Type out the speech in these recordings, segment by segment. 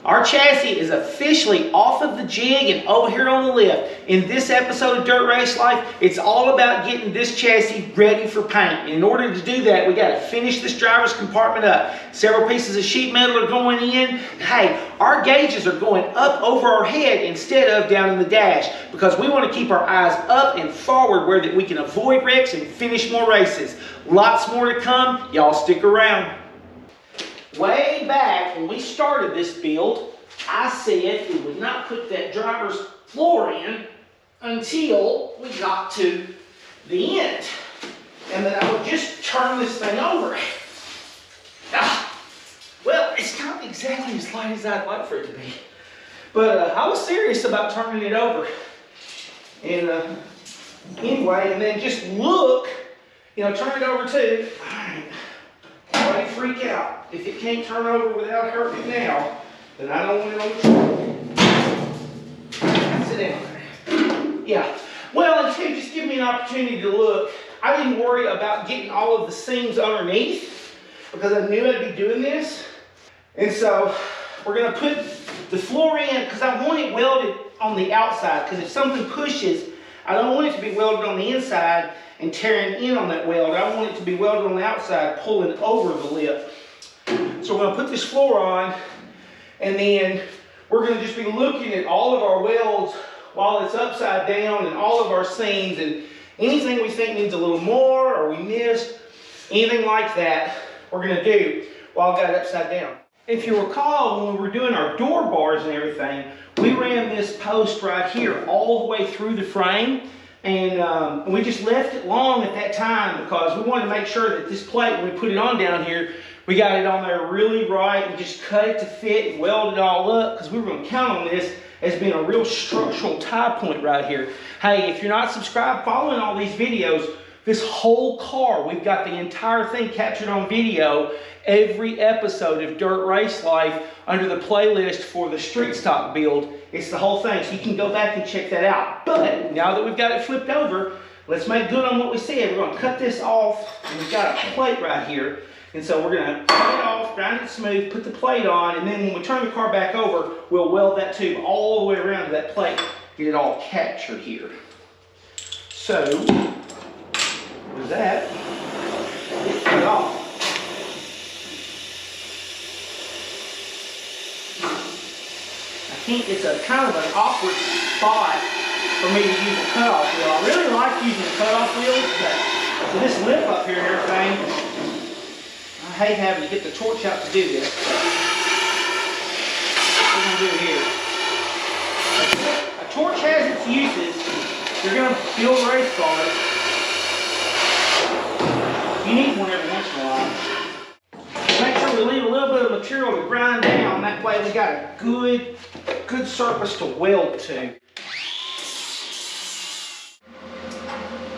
Our chassis is officially off of the jig and over here on the lift. In this episode of Dirt Race Life, it's all about getting this chassis ready for paint. In order to do that, we got to finish this driver's compartment up. Several pieces of sheet metal are going in. Hey, our gauges are going up over our head instead of down in the dash because we want to keep our eyes up and forward where that we can avoid wrecks and finish more races. Lots more to come. Y'all stick around. Way back when we started this build, I said we would not put that driver's floor in until we got to the end. And then I would just turn this thing over. Well, it's not exactly as light as I'd like for it to be. But I was serious about turning it over. And anyway, and then just look, turn it over too. All right. Nobody freak out. If it can't turn over without hurting it now, then I don't want it on the truck. Sit down there. Yeah. Well, and two, just give me an opportunity to look. I didn't worry about getting all of the seams underneath because I knew I'd be doing this. And so we're going to put the floor in because I want it welded on the outside because if something pushes, I don't want it to be welded on the inside and tearing in on that weld. I want it to be welded on the outside, pulling over the lip. So we're going to put this floor on, and then we're going to just be looking at all of our welds while it's upside down and all of our seams and anything we think needs a little more or we missed, anything like that, we're going to do while I got it upside down. If you recall, when we were doing our door bars and everything, we ran this post right here all the way through the frame. And we just left it long at that time because we wanted to make sure that this plate, when we put it on down here, we got it on there really right and just cut it to fit and weld it all up because we were going to count on this as being a real structural tie point right here. Hey, if you're not subscribed, following all these videos, this whole car, we've got the entire thing captured on video, every episode of Dirt Race Life under the playlist for the street stock build. It's the whole thing, so you can go back and check that out. But now that we've got it flipped over, let's make good on what we said. We're going to cut this off, and we've got a plate right here. And so we're going to cut it off, grind it smooth, put the plate on, and then when we turn the car back over, we'll weld that tube all the way around to that plate, get it all captured here. So, with that, it's cut off. It's a kind of an awkward spot for me to use a cutoff wheel. I really like using a cutoff wheel, but with this lip up here and everything, I hate having to get the torch out to do this. What we're going to do here. A torch has its uses. You're going to build race cars. You need one every once in a while. Make sure we leave a little bit of material to grind down. That way we got a good surface to weld to.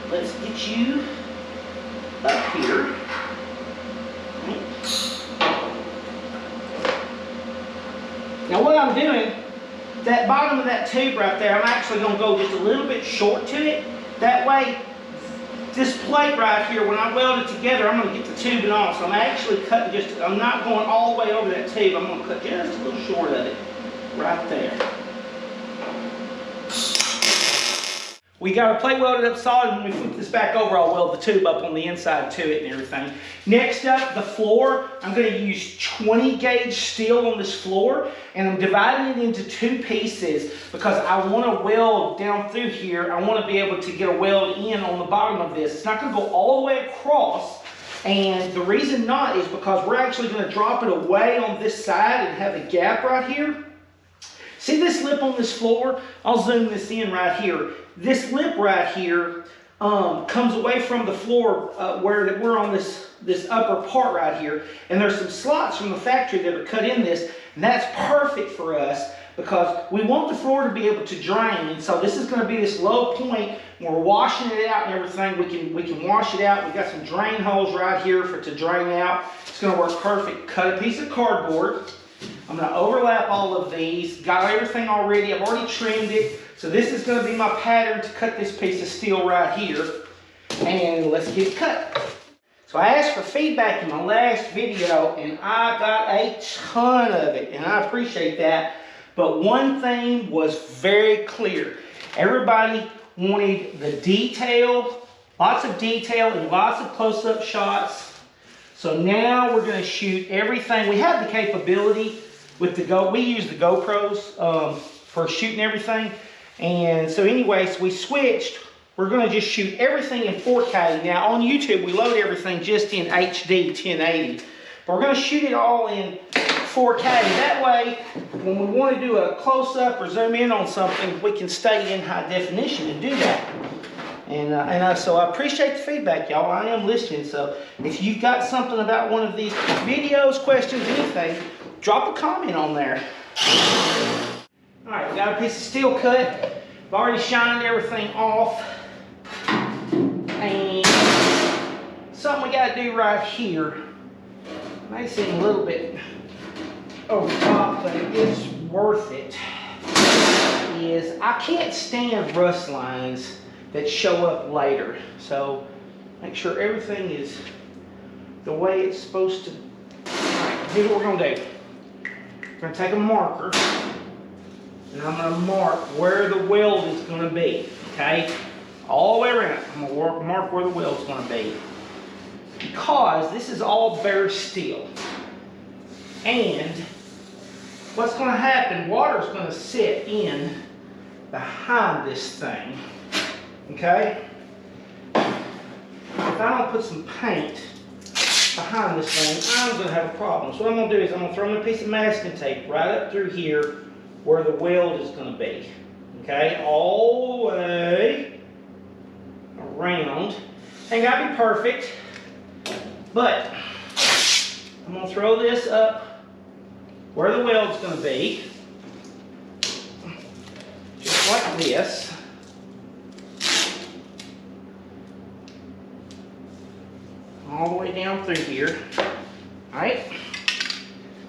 Let's get you up here. Now what I'm doing, that bottom of that tube right there, I'm actually going to go just a little bit short to it. That way, this plate right here, when I weld it together, I'm going to get the tubing off. So I'm actually cutting I'm not going all the way over that tube. I'm going to cut just a little short of it. Right there. We got our plate welded up solid. When we flip this back over, I'll weld the tube up on the inside to it and everything. Next up, the floor. I'm going to use 20 gauge steel on this floor, and I'm dividing it into two pieces because I want to weld down through here. I want to be able to get a weld in on the bottom of this. It's not going to go all the way across, and the reason not is because we're actually going to drop it away on this side and have a gap right here. See this lip on this floor? I'll zoom this in right here. This lip right here comes away from the floor where we're on this upper part right here. And there's some slots from the factory that are cut in this. And that's perfect for us because we want the floor to be able to drain. And so this is going to be this low point. When we're washing it out and everything, we can wash it out. We've got some drain holes right here for it to drain out. It's going to work perfect. Cut a piece of cardboard. I'm going to overlap all of these. Got everything already. I've already trimmed it. So this is going to be my pattern to cut this piece of steel right here. And let's get it cut. So I asked for feedback in my last video, and I got a ton of it, and I appreciate that. But one thing was very clear. Everybody wanted the detail, lots of detail and lots of close-up shots. So now we're going to shoot everything. We have the capability with the we use the GoPros for shooting everything. And so anyways, we switched. We're going to just shoot everything in 4K. Now on YouTube, we load everything just in HD 1080. But we're going to shoot it all in 4K. That way, when we want to do a close-up or zoom in on something, we can stay in high definition and do that. And so I appreciate the feedback, y'all. I am listening. So if you've got something about one of these videos, questions, anything, drop a comment on there. All right, we got a piece of steel cut. I've already shined everything off. And something we got to do right here, may seem a little bit over the top, but it's worth it, is I can't stand rust lines that show up later. So make sure everything is the way it's supposed to. All right, here's what we're going to do. We're going to take a marker, and I'm going to mark where the weld is going to be, okay? All the way around. I'm going to mark where the weld is going to be. Because this is all bare steel. And what's going to happen, water is going to sit in behind this thing, okay? If I don't put some paint behind this thing, I'm going to have a problem. So what I'm going to do is I'm going to throw in a piece of masking tape right up through here where the weld is going to be, okay? All the way around. Ain't got to be perfect, but I'm going to throw this up where the weld's going to be, just like this. All the way down through here. Alright?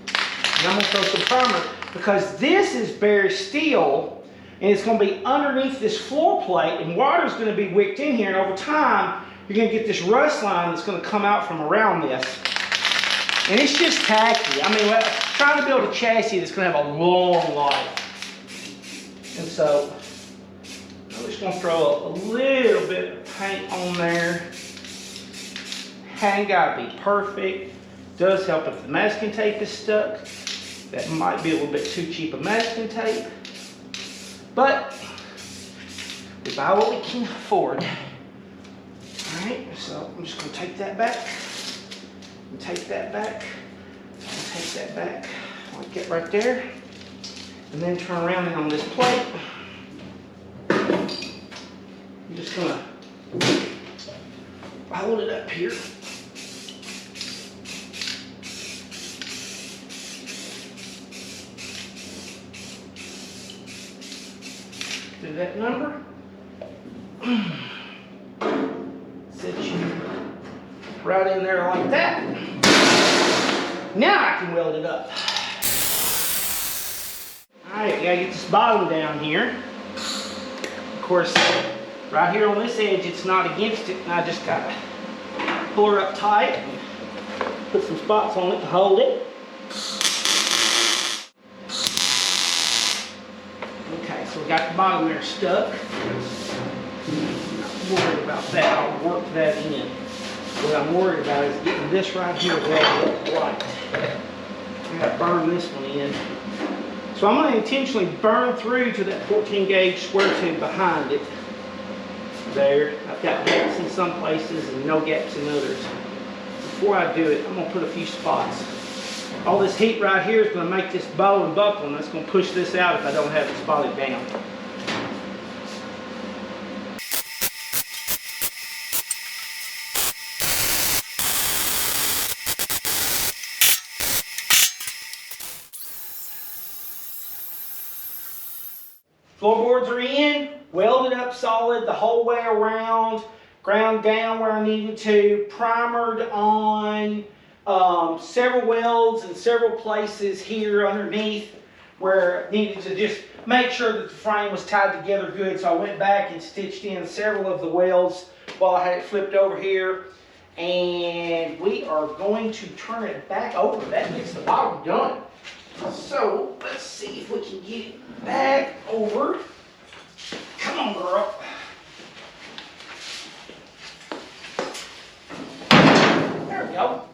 And I'm going to throw some primer because this is bare steel and it's going to be underneath this floor plate and water's going to be wicked in here, and over time you're going to get this rust line that's going to come out from around this. And it's just tacky. I mean, trying to build a chassis that's going to have a long life. And so I'm just going to throw a little bit of paint on there. Ain't got to be perfect. Does help if the masking tape is stuck. That might be a little bit too cheap a masking tape. But we buy what we can afford. Alright, so I'm just going to take that back. And take that back. And take that back. Like get right there. And then turn around and on this plate. I'm just going to hold it up here. Do that number. Set you right in there like that. Now I can weld it up. Alright, you gotta get this bottom down here. Of course, right here on this edge, it's not against it, and I just gotta pull her up tight and put some spots on it to hold it. Okay, so we got the bottom there stuck. I'm not worried about that. I'll work that in. What I'm worried about is getting this right here welded up right. I gotta burn this one in. So I'm going to intentionally burn through to that 14 gauge square tube behind it. There. I've got gaps in some places and no gaps in others. Before I do it, I'm going to put a few spots. All this heat right here is going to make this bow and buckle, and that's going to push this out if I don't have it spotted down. Floorboards are in, welded up solid the whole way around, ground down where I needed to, primered on several welds in several places here underneath where I needed to just make sure that the frame was tied together good. So I went back and stitched in several of the welds while I had it flipped over here. and we are going to turn it back over. That gets the bottom done. So let's see if we can get it back over. Come on, girl. There we go. All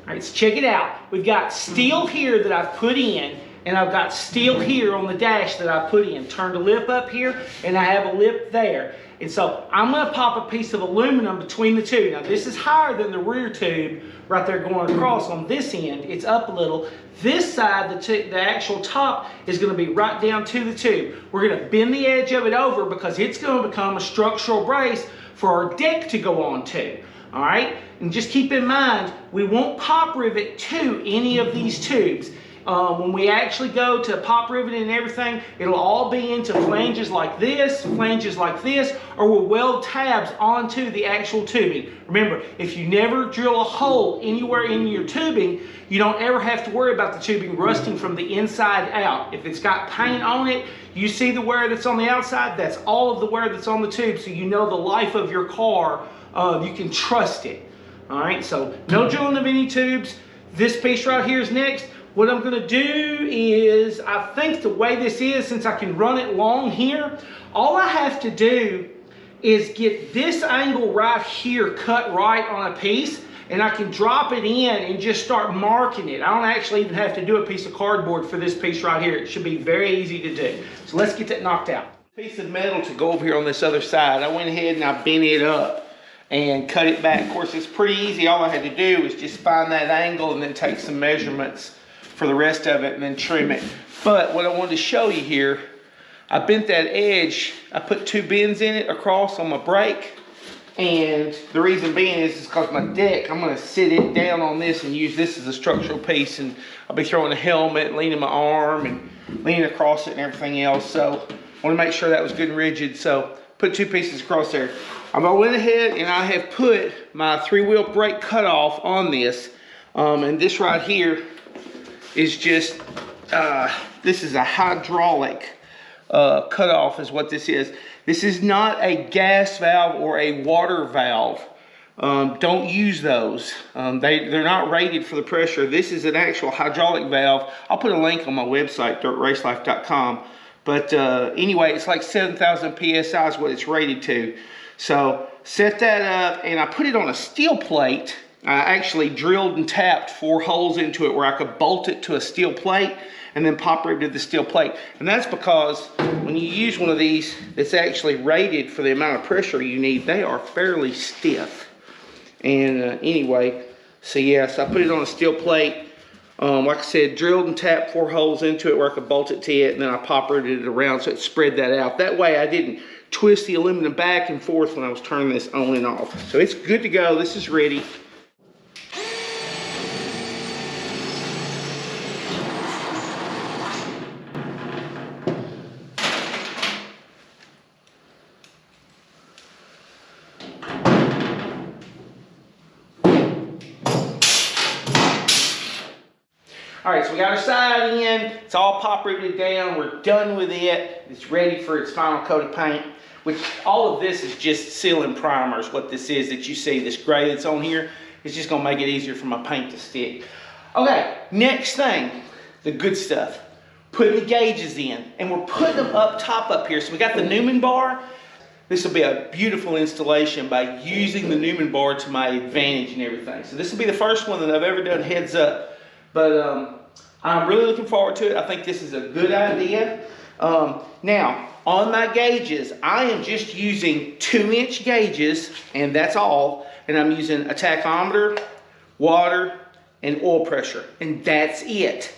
right, so check it out. We've got steel here that I've put in, and I've got steel here on the dash that I put in. Turned a lip up here, and I have a lip there. And so I'm going to pop a piece of aluminum between the two. Now this is higher than the rear tube right there going across on this end. It's up a little. This side, the actual top, is going to be right down to the tube. We're going to bend the edge of it over because it's going to become a structural brace for our deck to go on to. All right? And just keep in mind, we won't pop rivet to any of these tubes. When we actually go to pop riveting and everything, it'll all be into flanges like this, or we'll weld tabs onto the actual tubing. Remember, if you never drill a hole anywhere in your tubing, you don't ever have to worry about the tubing rusting from the inside out. If it's got paint on it, you see the wear that's on the outside, that's all of the wear that's on the tube, so you know the life of your car, you can trust it. All right, so no drilling of any tubes. This piece right here is next. What I'm going to do is, I think the way this is, since I can run it long here, all I have to do is get this angle right here cut right on a piece, and I can drop it in and just start marking it. I don't actually even have to do a piece of cardboard for this piece right here. It should be very easy to do. So let's get that knocked out. Piece of metal to go over here on this other side. I went ahead and I bent it up and cut it back. Of course, it's pretty easy. All I had to do was just find that angle and then take some measurements for the rest of it and then trim it. But what I wanted to show you here, I bent that edge. I put 2 bends in it across on my brake, and the reason being is because my deck, I'm going to sit it down on this and use this as a structural piece, and I'll be throwing a helmet, leaning my arm and leaning across it and everything else. So I want to make sure that was good and rigid, so put 2 pieces across there. I went ahead and I have put my 3-wheel brake cutoff on this, and this right here is just, this is a hydraulic cutoff is what this is. This is not a gas valve or a water valve. Don't use those. They're not rated for the pressure. This is an actual hydraulic valve. I'll put a link on my website, dirtracelife.com. But anyway, it's like 7,000 PSI is what it's rated to. So set that up, and I put it on a steel plate. I actually drilled and tapped 4 holes into it where I could bolt it to a steel plate and then pop riveted the steel plate. And that's because when you use one of these that's actually rated for the amount of pressure you need, they are fairly stiff. And anyway, so yes, I put it on a steel plate. Like I said, drilled and tapped 4 holes into it where I could bolt it to it, and then I pop riveted it around so it spread that out. That way I didn't twist the aluminum back and forth when I was turning this on and off. So it's good to go. This is ready. All right, so we got our side in, it's all pop riveted down, we're done with it. It's ready for its final coat of paint, which all of this is just sealing primers. What this is that you see, this gray that's on here, it's just gonna make it easier for my paint to stick. Okay, next thing, the good stuff. Putting the gauges in, and we're putting them up top up here. So we got the Newman bar. This will be a beautiful installation by using the Newman bar to my advantage and everything. So this will be the first one that I've ever done heads up. But I'm really looking forward to it. I think this is a good idea. Now, on my gauges, I am just using 2-inch gauges, and that's all. And I'm using a tachometer, water, and oil pressure, and that's it.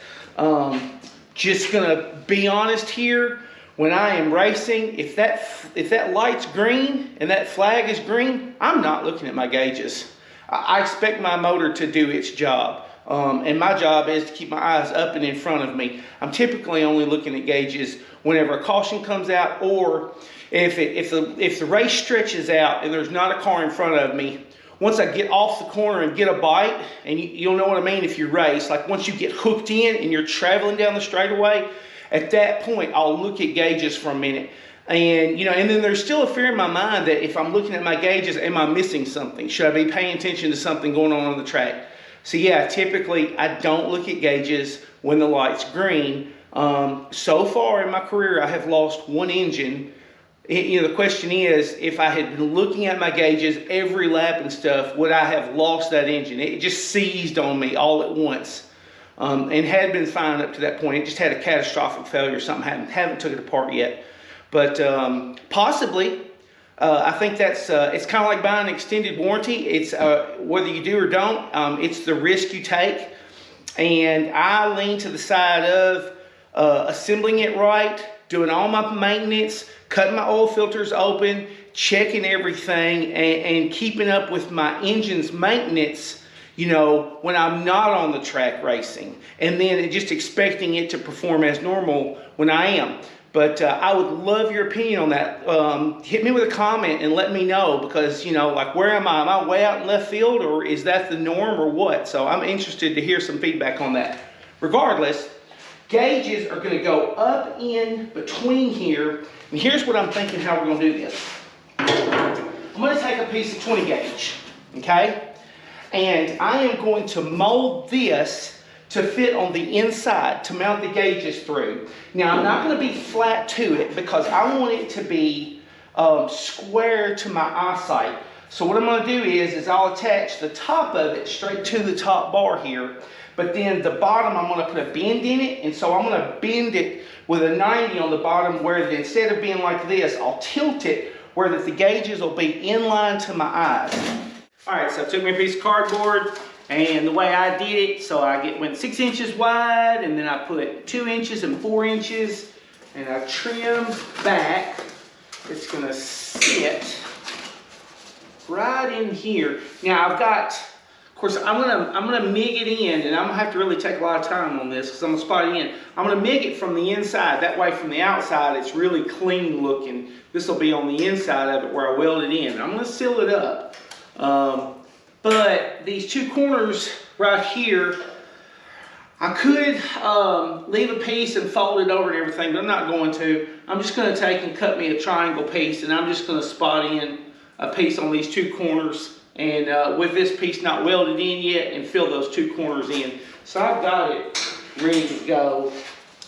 Just gonna be honest here. When I am racing, if that light's green and that flag is green, I'm not looking at my gauges. I expect my motor to do its job. And my job is to keep my eyes up and in front of me. I'm typically only looking at gauges whenever a caution comes out, or if the race stretches out and there's not a car in front of me. Once I get off the corner and get a bite, and you'll know what I mean if you race, like once you get hooked in and you're traveling down the straightaway, at that point I'll look at gauges for a minute. And, you know, and then there's still a fear in my mind that if I'm looking at my gauges, am I missing something? Should I be paying attention to something going on the track? So yeah, typically I don't look at gauges when the light's green. So far in my career, I have lost one engine. You know, the question is, if I had been looking at my gauges every lap and stuff, would I have lost that engine? It just seized on me all at once. And had been fine up to that point. It just had a catastrophic failure. Something haven't took it apart yet. But possibly, I think that's it's kind of like buying an extended warranty. It's whether you do or don't, it's the risk you take. And I lean to the side of assembling it right, doing all my maintenance, cutting my oil filters open, checking everything, and keeping up with my engine's maintenance, you know, when I'm not on the track racing. And then just expecting it to perform as normal when I am. But I would love your opinion on that. Hit me with a comment and let me know, because, you know, like, where am I? Am I way out in left field, or is that the norm, or what? So I'm interested to hear some feedback on that. Regardless, gauges are going to go up in between here. And here's what I'm thinking how we're going to do this. I'm going to take a piece of 20 gauge, okay? And I am going to mold this to fit on the inside, to mount the gauges through. Now, I'm not going to be flat to it because I want it to be square to my eyesight. So what I'm going to do is I'll attach the top of it straight to the top bar here, but then the bottom I'm going to put a bend in it, and so I'm going to bend it with a 90 on the bottom, where that instead of being like this, I'll tilt it where that the gauges will be in line to my eyes. All right, so I took me a piece of cardboard, and the way I did it, so I went 6 inches wide, and then I put 2 inches and 4 inches, and I trimmed back. It's gonna sit right in here. Now I've got, of course, I'm gonna MIG it in, and I'm gonna have to really take a lot of time on this because I'm gonna spot it in. I'm gonna MIG it from the inside. That way, from the outside, it's really clean looking. This will be on the inside of it where I weld it in. I'm gonna seal it up. But these two corners right here, I could leave a piece and fold it over and everything, but I'm not going to. I'm just going to take and cut me a triangle piece, and I'm just going to spot in a piece on these two corners, and with this piece not welded in yet, and fill those two corners in. So I've got it ready to go.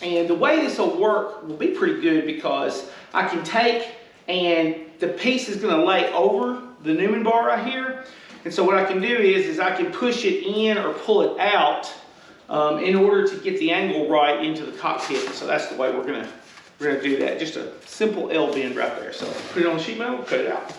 And the way this will work will be pretty good, because I can take, and the piece is going to lay over the Newman bar right here. And so what I can do is I can push it in or pull it out in order to get the angle right into the cockpit. So that's the way we're gonna do that. Just a simple L bend right there. So put it on the sheet metal, cut it out.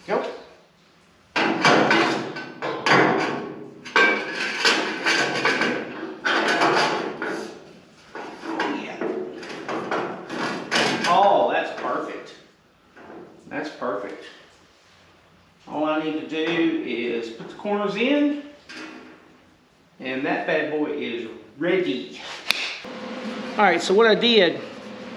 Yep. Yeah. Oh, that's perfect. That's perfect. All I need to do is put the corners in, and that bad boy is ready. All right, so what I did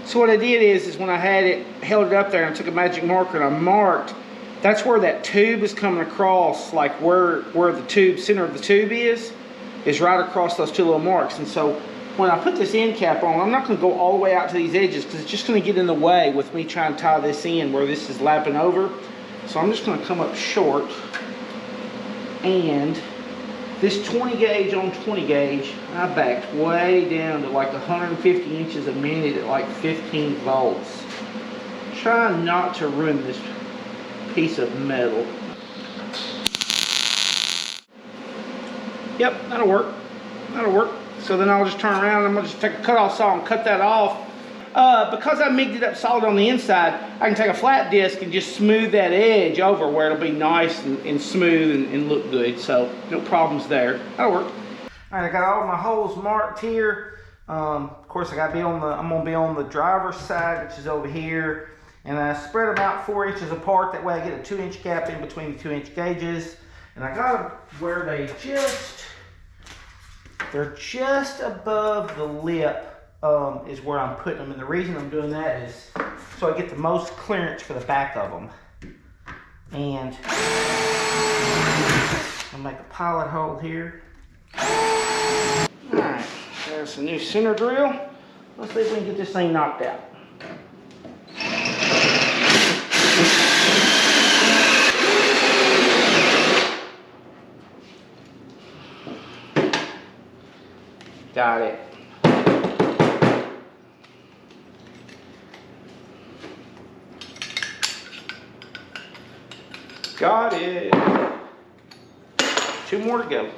is when I had it, held it up there, and I took a magic marker and I marked, that's where that tube is coming across, like where the tube, center of the tube is right across those two little marks. And so when I put this end cap on, I'm not going to go all the way out to these edges, because it's just going to get in the way with me trying to tie this in where this is lapping over. So I'm just going to come up short, and this 20 gauge on 20 gauge, I backed way down to like 150 inches a minute at like 15 volts. Try not to ruin this piece of metal. Yep, that'll work. That'll work. So then I'll just turn around and I'm going to just take a cut-off saw and cut that off. Because I MIG'd it up solid on the inside, I can take a flat disc and just smooth that edge over where it'll be nice and smooth and look good. So no problems there. That'll work. All right, I got all my holes marked here. Of course, I'm gonna be on the driver's side, which is over here. And I spread them out 4 inches apart. That way I get a 2-inch gap in between the 2-inch gauges. And I got them where they just they're just above the lip is where I'm putting them. And the reason I'm doing that is so I get the most clearance for the back of them. And I'll make a pilot hole here. Alright, there's a new center drill. Let's see if we can get this thing knocked out. Got it. Got it. 2 more to go.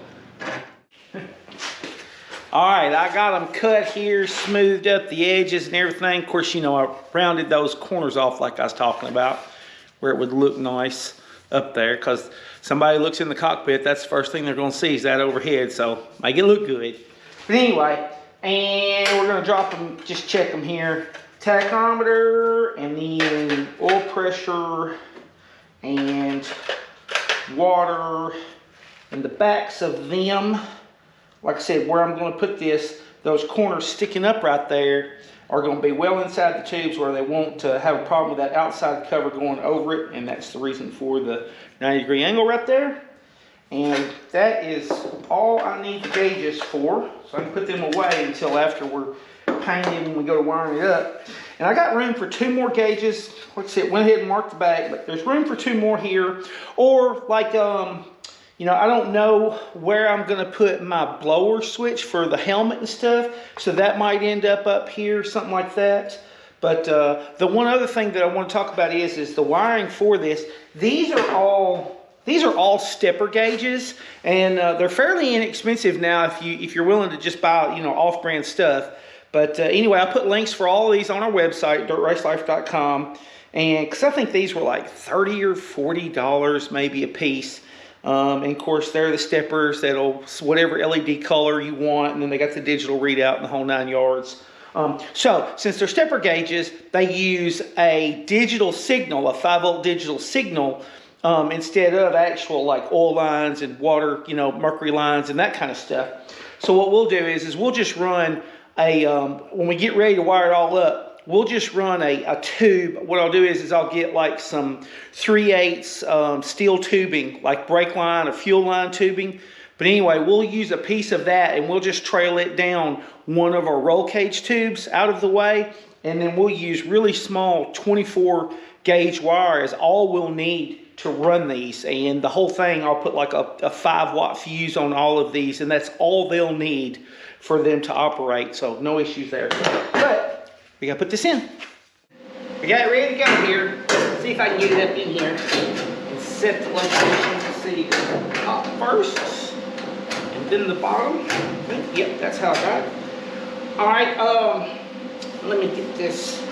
All right, I got them cut here, smoothed up the edges and everything. Of course, you know, I rounded those corners off like I was talking about, where it would look nice up there, because somebody looks in the cockpit, that's the first thing they're going to see is that overhead, so make it look good. But anyway, and we're going to drop them, just check them here. Tachometer, and then oil pressure, and water, and the backs of them. Like I said, where I'm going to put this, those corners sticking up right there are going to be well inside the tubes where they won't have a problem with that outside cover going over it, and that's the reason for the 90-degree angle right there. And that is all I need the gauges for, so I can put them away until after we're painting when we go to wiring it up. And I got room for 2 more gauges. Like I said, went ahead and marked the back, but there's room for 2 more here. Or like, you know, I don't know where I'm going to put my blower switch for the helmet and stuff, so that might end up here, something like that. But the one other thing that I want to talk about is the wiring for this. These are all stepper gauges, and they're fairly inexpensive now if you're willing to just buy, you know, off-brand stuff. But anyway, I put links for all of these on our website, dirtracelife.com, and because I think these were like $30 or $40 maybe a piece. And of course, they're the steppers that'll whatever LED color you want, and then they got the digital readout and the whole 9 yards. So since they're stepper gauges, they use a digital signal, a 5-volt digital signal, instead of actual like oil lines and water, you know, mercury lines and that kind of stuff. So what we'll do is we'll just run a when we get ready to wire it all up, we'll just run a tube. What I'll do is I'll get like some 3/8 steel tubing, like brake line or fuel line tubing. But anyway, we'll use a piece of that and we'll just trail it down one of our roll cage tubes out of the way. And then we'll use really small 24 gauge wire as all we'll need to run these. And the whole thing, I'll put like a 5-watt fuse on all of these, and that's all they'll need for them to operate. So no issues there. But we gotta put this in. We got it ready to go here. Let's see if I can get it up in here and set the location to see the top first and then the bottom. Yep, that's how I got it. All right, let me get this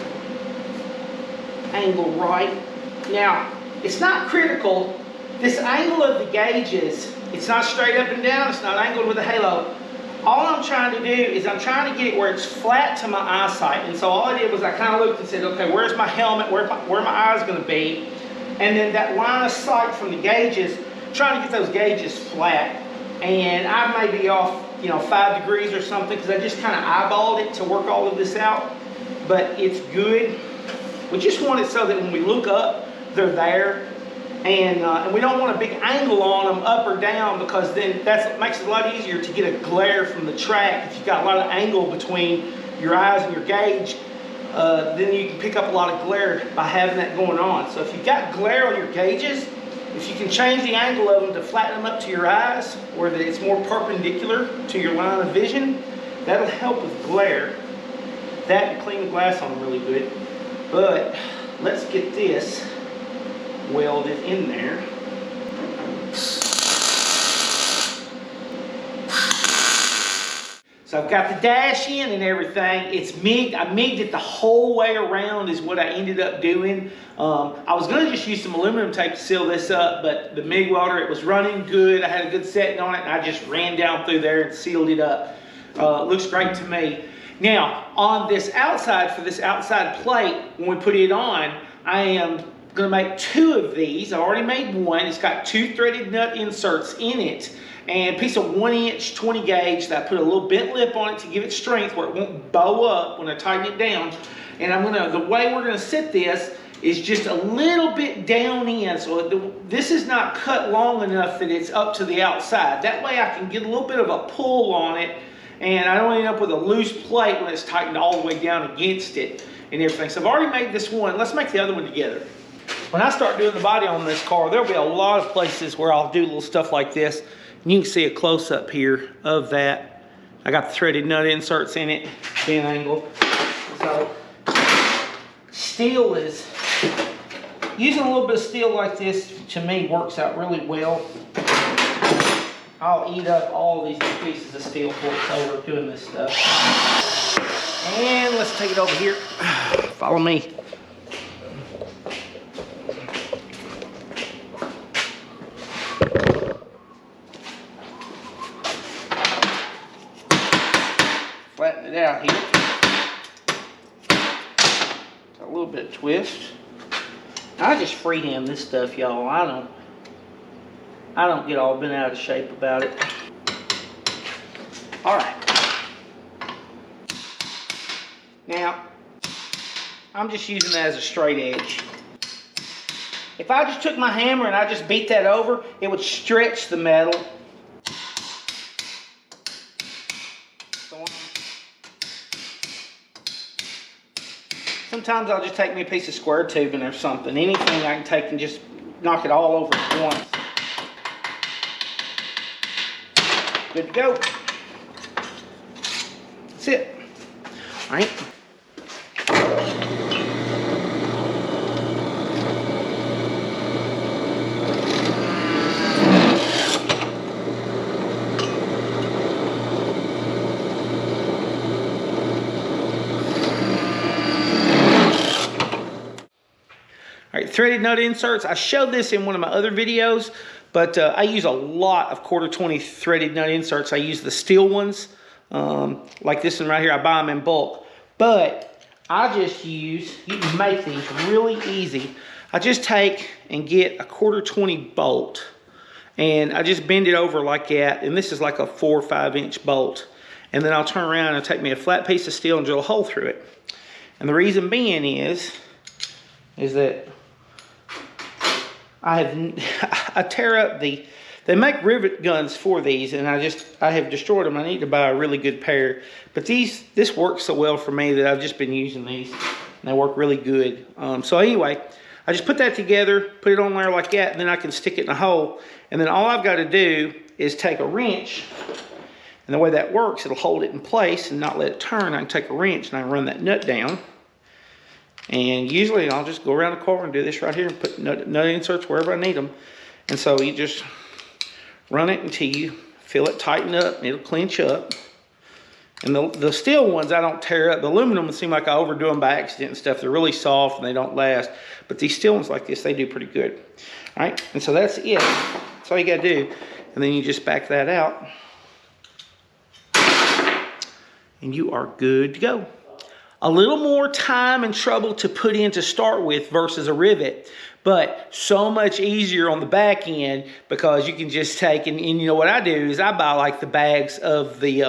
angle right. Now, it's not critical. This angle of the gauges, it's not straight up and down, it's not angled with a halo. All I'm trying to do is I'm trying to get it where it's flat to my eyesight. And so all I did was I kind of looked and said, okay, where's my helmet, where my eyes going to be? And then that line of sight from the gauges, trying to get those gauges flat. And I may be off, you know, 5 degrees or something, because I just kind of eyeballed it to work all of this out. But it's good. We just want it so that when we look up, they're there. And we don't want a big angle on them up or down, because then that makes it a lot easier to get a glare from the track. If you've got a lot of angle between your eyes and your gauge, then you can pick up a lot of glare by having that going on. So if you've got glare on your gauges, if you can change the angle of them to flatten them up to your eyes, where it's more perpendicular to your line of vision, that'll help with glare. That and clean the glass on them really good. But let's get this welded in there. So I've got the dash in and everything. It's MIG'd. I MIG'd it the whole way around is what I ended up doing. I was going to just use some aluminum tape to seal this up, but the MIG welder, it was running good. I had a good setting on it, and I just ran down through there and sealed it up. Looks great to me. Now, on this outside, for this outside plate, when we put it on, I am I'm gonna make 2 of these. I already made one. It's got 2 threaded nut inserts in it and a piece of 1-inch 20 gauge that I put a little bent lip on it to give it strength where it won't bow up when I tighten it down. And the way we're gonna sit this is just a little bit down in, so this is not cut long enough that it's up to the outside. That way I can get a little bit of a pull on it and I don't end up with a loose plate when it's tightened all the way down against it and everything. So I've already made this one. Let's make the other one together. When I start doing the body on this car, there'll be a lot of places where I'll do little stuff like this. And you can see a close-up here of that. I got the threaded nut inserts in it, bent angle. So steel is, using a little bit of steel like this, to me, works out really well. I'll eat up all these pieces of steel before it's over doing this stuff. And let's take it over here. Follow me. Flatten it out here. A little bit of twist. I just freehand this stuff, y'all. I don't get all bent out of shape about it. All right. Now, I'm just using that as a straight edge. If I just took my hammer and I just beat that over, it would stretch the metal. Sometimes I'll just take me a piece of square tubing or something. Anything I can take and just knock it all over at once. Good to go. That's it. All right. All right, threaded nut inserts. I showed this in one of my other videos, but I use a lot of 1/4-20 threaded nut inserts. I use the steel ones, like this one right here. I buy them in bulk, but I just use, you can make these really easy. I just take and get a 1/4-20 bolt, and I just bend it over like that, and this is like a 4 or 5 inch bolt. And then I'll turn around and take me a flat piece of steel and drill a hole through it. And the reason being is that I tear up they make rivet guns for these, and I have destroyed them. I need to buy a really good pair. But this works so well for me that I've just been using these, and they work really good. So anyway, I just put that together, put it on there like that, and then I can stick it in a hole. And then all I've got to do is take a wrench, and the way that works, it'll hold it in place and not let it turn. I can take a wrench and I can run that nut down. And usually I'll just go around the car and do this right here and put nut inserts wherever I need them. And so you just run it until you feel it tighten up and it'll clinch up. And the steel ones I don't tear up. The aluminum would seem like I overdo them by accident and stuff. They're really soft and they don't last. But these steel ones like this, they do pretty good. All right, and so that's it. That's all you gotta do. And then you just back that out. And you are good to go. A little more time and trouble to put in to start with versus a rivet, but so much easier on the back end because you can just take, and you know what I do is I buy like the bags of the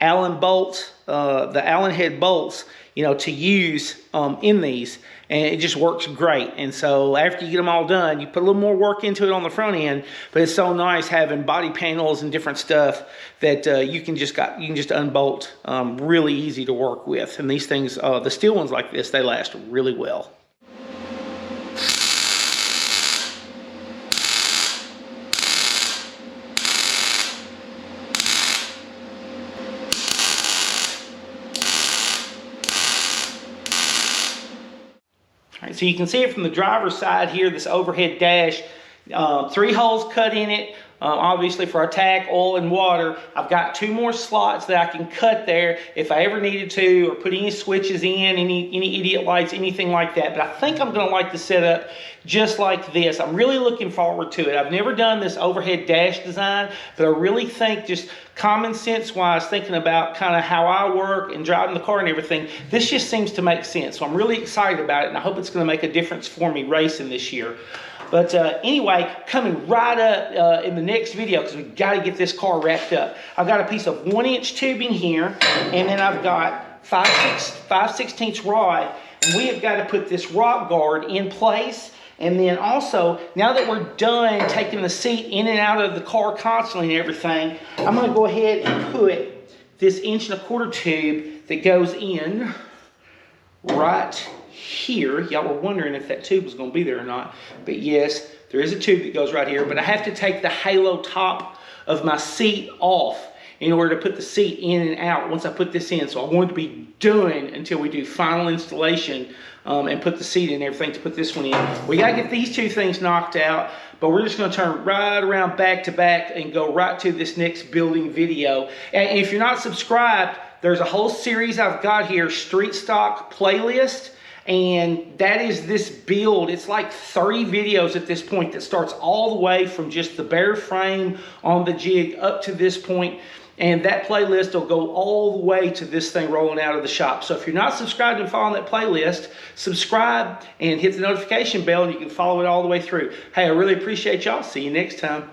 Allen bolts, the Allen head bolts, you know, to use in these, and it just works great. And so after you get them all done, you put a little more work into it on the front end, but it's so nice having body panels and different stuff that you can just unbolt really easy to work with. And these things, the steel ones like this, they last really well. All right, so you can see it from the driver's side here, this overhead dash. 3 holes cut in it. obviously for our tack, oil, and water. I've got 2 more slots that I can cut there if I ever needed to, or put any switches in, any idiot lights, anything like that. But I think I'm going to like the setup just like this. I'm really looking forward to it. I've never done this overhead dash design, but I really think, just common sense wise, thinking about kind of how I work and driving the car and everything, this just seems to make sense. So I'm really excited about it, and I hope it's going to make a difference for me racing this year. But anyway, coming right up in the next video, because we've got to get this car wrapped up. I've got a piece of 1-inch tubing here, and then I've got 5/16 rod, and we have got to put this rock guard in place. And then also, now that we're done taking the seat in and out of the car constantly and everything, I'm going to go ahead and put this 1.25 inch tube that goes in right here. Y'all were wondering if that tube was going to be there or not. But yes, there is a tube that goes right here. But I have to take the halo top of my seat off in order to put the seat in and out once I put this in. So I want it to be done until we do final installation and put the seat in and everything to put this one in. We got to get these 2 things knocked out, but we're just going to turn right around back to back and go right to this next building video. And if you're not subscribed, there's a whole series I've got here, Street Stock Playlist. And that is this build. It's like 30 videos at this point that starts all the way from just the bare frame on the jig up to this point. And that playlist will go all the way to this thing rolling out of the shop. So if you're not subscribed and following that playlist, subscribe and hit the notification bell, and you can follow it all the way through. Hey, I really appreciate y'all. See you next time.